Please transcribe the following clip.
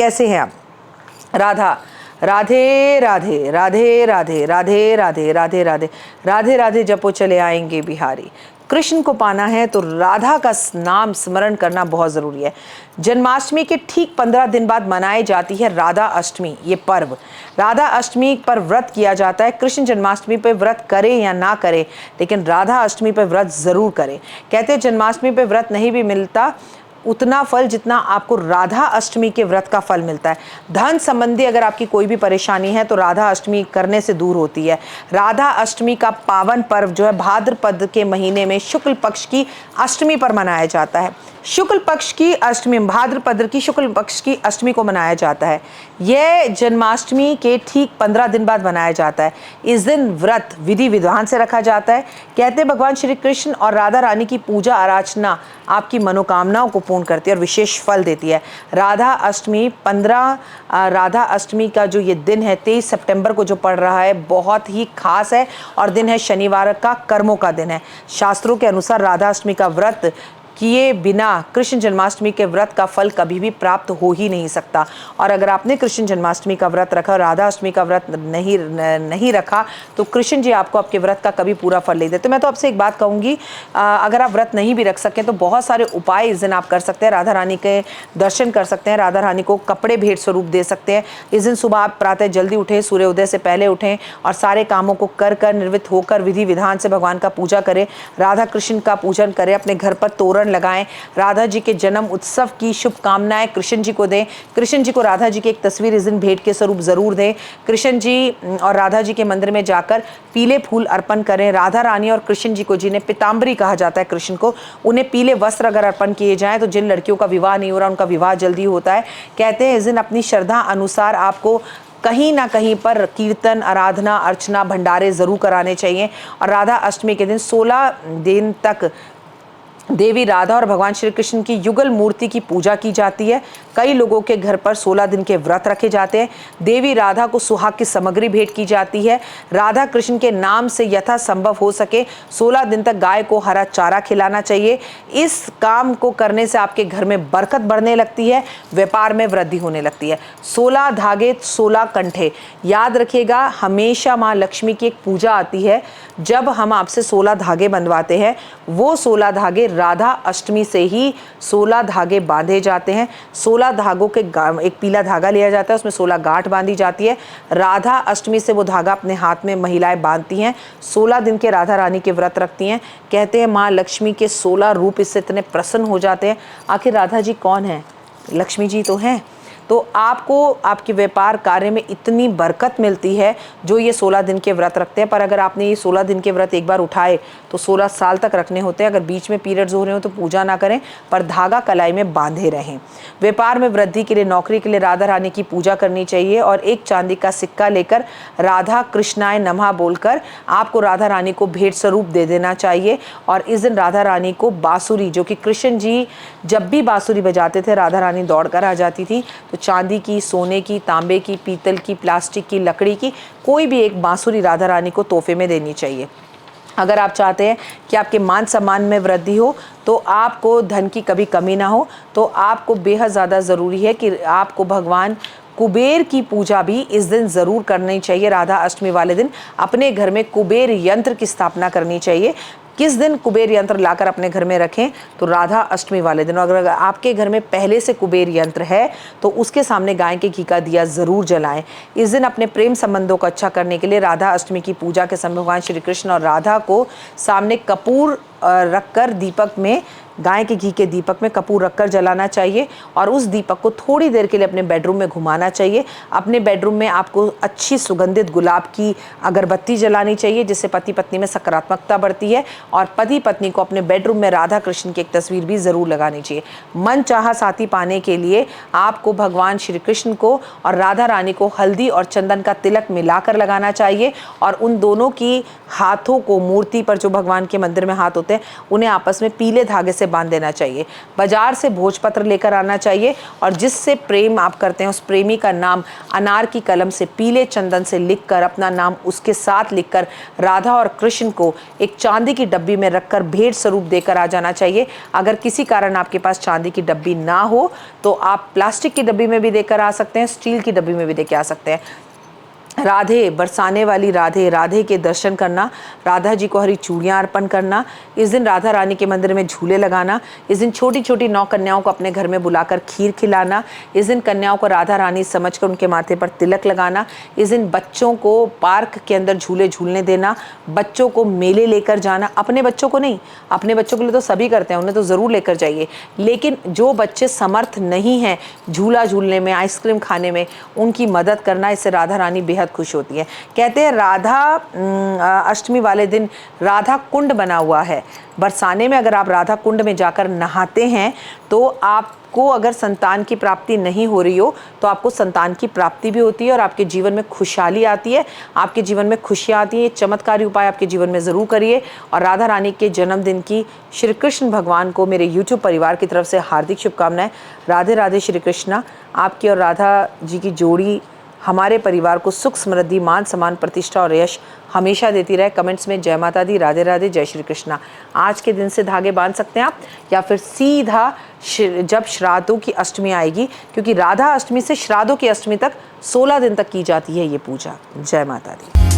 कैसे हैं आप? राधा, राधे राधे राधे राधे राधे राधे राधे राधे राधे राधे जपो चले आएंगे बिहारी। कृष्ण को पाना है तो राधा का नाम स्मरण करना बहुत ज़रूरी है। जन्माष्टमी के ठीक 15 दिन बाद मनाई जाती है राधा अष्टमी। ये पर्व राधा अष्टमी पर व्रत किया जाता है। कृष्ण जन्माष्टमी पर व्रत करें या ना करें, लेकिन राधा अष्टमी पर व्रत ज़रूर करें। कहते हैं जन्माष्टमी पर व्रत नहीं भी मिलता उतना फल जितना आपको राधा अष्टमी के व्रत का फल मिलता है। धन संबंधी अगर आपकी कोई भी परेशानी है तो राधा अष्टमी करने से दूर होती है। राधा अष्टमी का पावन पर्व जो है भाद्रपद के महीने में शुक्ल पक्ष की अष्टमी पर मनाया जाता है। शुक्ल पक्ष की अष्टमी, भाद्रपद की शुक्ल पक्ष की अष्टमी को मनाया जाता है। यह जन्माष्टमी के ठीक 15 दिन बाद मनाया जाता है। इस दिन व्रत विधि विधान से रखा जाता है। कहते हैं भगवान श्री कृष्ण और राधा रानी की पूजा आराधना आपकी मनोकामनाओं को पूर्ण करती है और विशेष फल देती है। राधा अष्टमी 15 राधा अष्टमी का जो ये दिन है 23 सितंबर को जो पड़ रहा है बहुत ही खास है और दिन है शनिवार का, कर्मों का दिन है। शास्त्रों के अनुसार राधा अष्टमी का व्रत किए बिना कृष्ण जन्माष्टमी के व्रत का फल कभी भी प्राप्त हो ही नहीं सकता। और अगर आपने कृष्ण जन्माष्टमी का व्रत रखा और राधा अष्टमी का व्रत नहीं रखा तो कृष्ण जी आपको आपके व्रत का कभी पूरा फल नहीं देते। तो मैं तो आपसे एक बात कहूँगी, अगर आप व्रत नहीं भी रख सकें तो बहुत सारे उपाय इस दिन आप कर सकते हैं। राधा रानी के दर्शन कर सकते हैं, राधा रानी को कपड़े भेंट स्वरूप दे सकते हैं। इस दिन सुबह आप प्रातः जल्दी उठें, सूर्योदय से पहले उठें और सारे कामों को कर निर्वृत्त होकर विधि विधान से भगवान का पूजा करें, राधा कृष्ण का पूजन करें, अपने घर पर तोरण लगाएं, राधा जी के जन्म उत्सव की शुभकामनाएं कृष्ण जी को दें। कृष्ण जी को राधा जी की एक तस्वीर इस दिन भेंट के स्वरूप जरूर दें। कृष्ण जी और राधा जी के मंदिर में जाकर पीले फूल अर्पण करें। राधा रानी और कृष्ण जी को, जिन्हें पीताम्बरी कहा जाता है कृष्ण को, उन्हें पीले वस्त्र अगर अर्पण किए जाएं तो जिन लड़कियों का विवाह नहीं हो रहा उनका विवाह जल्दी होता है। कहते हैं इस दिन अपनी श्रद्धा अनुसार आपको कहीं ना कहीं पर कीर्तन, आराधना, अर्चना, भंडारे ज़रूर कराने चाहिए। और राधा अष्टमी के दिन 16 दिन तक देवी राधा और भगवान श्री कृष्ण की युगल मूर्ति की पूजा की जाती है। कई लोगों के घर पर 16 दिन के व्रत रखे जाते हैं। देवी राधा को सुहाग की सामग्री भेंट की जाती है। राधा कृष्ण के नाम से यथा संभव हो सके 16 दिन तक गाय को हरा चारा खिलाना चाहिए। इस काम को करने से आपके घर में बरकत बढ़ने लगती है, व्यापार में वृद्धि होने लगती है। 16 धागे 16 कंठे, याद रखिएगा हमेशा माँ लक्ष्मी की एक पूजा आती है। जब हम आपसे 16 धागे बंधवाते हैं वो 16 धागे राधा अष्टमी से ही 16 धागे बांधे जाते हैं। 16 धागों के एक पीला धागा लिया जाता है, उसमें 16 गांठ बांधी जाती है। राधा अष्टमी से वो धागा अपने हाथ में महिलाएं बांधती हैं। 16 दिन के राधा रानी के व्रत रखती हैं। कहते हैं माँ लक्ष्मी के 16 रूप इससे इतने प्रसन्न हो जाते हैं। आखिर राधा जी कौन है? लक्ष्मी जी तो हैं। तो आपको आपके व्यापार कार्य में इतनी बरकत मिलती है जो ये 16 दिन के व्रत रखते हैं। पर अगर आपने ये 16 दिन के व्रत एक बार उठाए तो 16 साल तक रखने होते हैं। अगर बीच में पीरियड्स हो रहे हो तो पूजा ना करें, पर धागा कलाई में बांधे रहें। व्यापार में वृद्धि के लिए, नौकरी के लिए राधा रानी की पूजा करनी चाहिए और एक चांदी का सिक्का लेकर राधा कृष्णाय नमः बोलकर आपको राधा रानी को भेंट स्वरूप दे देना चाहिए। और इस दिन राधा रानी को बांसुरी, जो कि कृष्ण जी जब भी बांसुरी बजाते थे राधा रानी दौड़ कर आ जाती थी, तो चांदी की, सोने की, तांबे की, पीतल की, प्लास्टिक की, लकड़ी की कोई भी एक बांसुरी राधा रानी को तोहफे में देनी चाहिए। अगर आप चाहते हैं कि आपके मान सम्मान में वृद्धि हो, तो आपको धन की कभी कमी ना हो, तो आपको बेहद ज़्यादा ज़रूरी है कि आपको भगवान कुबेर की पूजा भी इस दिन ज़रूर करनी चाहिए। राधा अष्टमी वाले दिन अपने घर में कुबेर यंत्र की स्थापना करनी चाहिए। किस दिन कुबेर यंत्र लाकर अपने घर में रखें? तो राधा अष्टमी वाले दिन। और अगर आपके घर में पहले से कुबेर यंत्र है तो उसके सामने गाय के घी का दिया ज़रूर जलाएं। इस दिन अपने प्रेम संबंधों को अच्छा करने के लिए राधा अष्टमी की पूजा के समय भगवान श्री कृष्ण और राधा को सामने कपूर रखकर, दीपक में, गाय के घी के दीपक में कपूर रखकर जलाना चाहिए और उस दीपक को थोड़ी देर के लिए अपने बेडरूम में घुमाना चाहिए। अपने बेडरूम में आपको अच्छी सुगंधित गुलाब की अगरबत्ती जलानी चाहिए, जिससे पति पत्नी में सकारात्मकता बढ़ती है। और पति पत्नी को अपने बेडरूम में राधा कृष्ण की एक तस्वीर भी ज़रूर लगानी चाहिए। मन चाहा साथी पाने के लिए आपको भगवान श्री कृष्ण को और राधा रानी को हल्दी और चंदन का तिलक मिलाकर लगाना चाहिए और उन दोनों की हाथों को, मूर्ति पर जो भगवान के मंदिर में हाथ होते हैं, उन्हें आपस में पीले धागे से बांध देना चाहिए। बाजार से भोजपत्र लेकर आना चाहिए और जिससे प्रेम आप करते हैं उस प्रेमी का नाम अनार की कलम से पीले चंदन से लिखकर, अपना नाम उसके साथ लिखकर राधा और कृष्ण को एक चांदी की डब्बी में रखकर भेंट स्वरूप देकर आ जाना चाहिए। अगर किसी कारण आपके पास चांदी की डब्बी ना हो तो आप प्लास्टिक की डब्बी में भी देकर आ सकते हैं, स्टील की डब्बी में भी देकर आ सकते हैं। राधे, बरसाने वाली राधे, राधे के दर्शन करना, राधा जी को हरी चूड़ियाँ अर्पण करना, इस दिन राधा रानी के मंदिर में झूले लगाना, इस दिन छोटी छोटी 9 कन्याओं को अपने घर में बुलाकर खीर खिलाना, इस दिन कन्याओं को राधा रानी समझकर उनके माथे पर तिलक लगाना, इस दिन बच्चों को पार्क के अंदर झूले झूलने देना, बच्चों को मेले लेकर जाना, अपने बच्चों को नहीं, अपने बच्चों के लिए तो सभी करते हैं, उन्हें तो ज़रूर लेकर जाइए, लेकिन जो बच्चे समर्थ नहीं हैं झूला झूलने में, आइसक्रीम खाने में, उनकी मदद करना, इससे राधा रानी बेहद खुश होती है। कहते हैं राधा अष्टमी वाले दिन राधा कुंड बना हुआ है बरसाने में। अगर आप राधा कुंड में जाकर नहाते हैं तो आपको अगर संतान की प्राप्ति नहीं हो रही हो तो आपको संतान की प्राप्ति भी होती है और आपके जीवन में खुशहाली आती है, आपके जीवन में खुशियाँ आती हैं। ये चमत्कारी उपाय आपके जीवन में ज़रूर करिए। और राधा रानी के जन्मदिन की श्री कृष्ण भगवान को मेरे YouTube परिवार की तरफ से हार्दिक शुभकामनाएं। राधे राधे श्री कृष्णा। आपकी और राधा जी की जोड़ी हमारे परिवार को सुख, समृद्धि, मान सम्मान, प्रतिष्ठा और यश हमेशा देती रहे। कमेंट्स में जय माता दी, राधे राधे, जय श्री कृष्णा। आज के दिन से धागे बांध सकते हैं आप, या फिर सीधा जब श्राद्धों की अष्टमी आएगी, क्योंकि राधा अष्टमी से श्राद्धों की अष्टमी तक 16 दिन तक की जाती है ये पूजा। जय माता दी।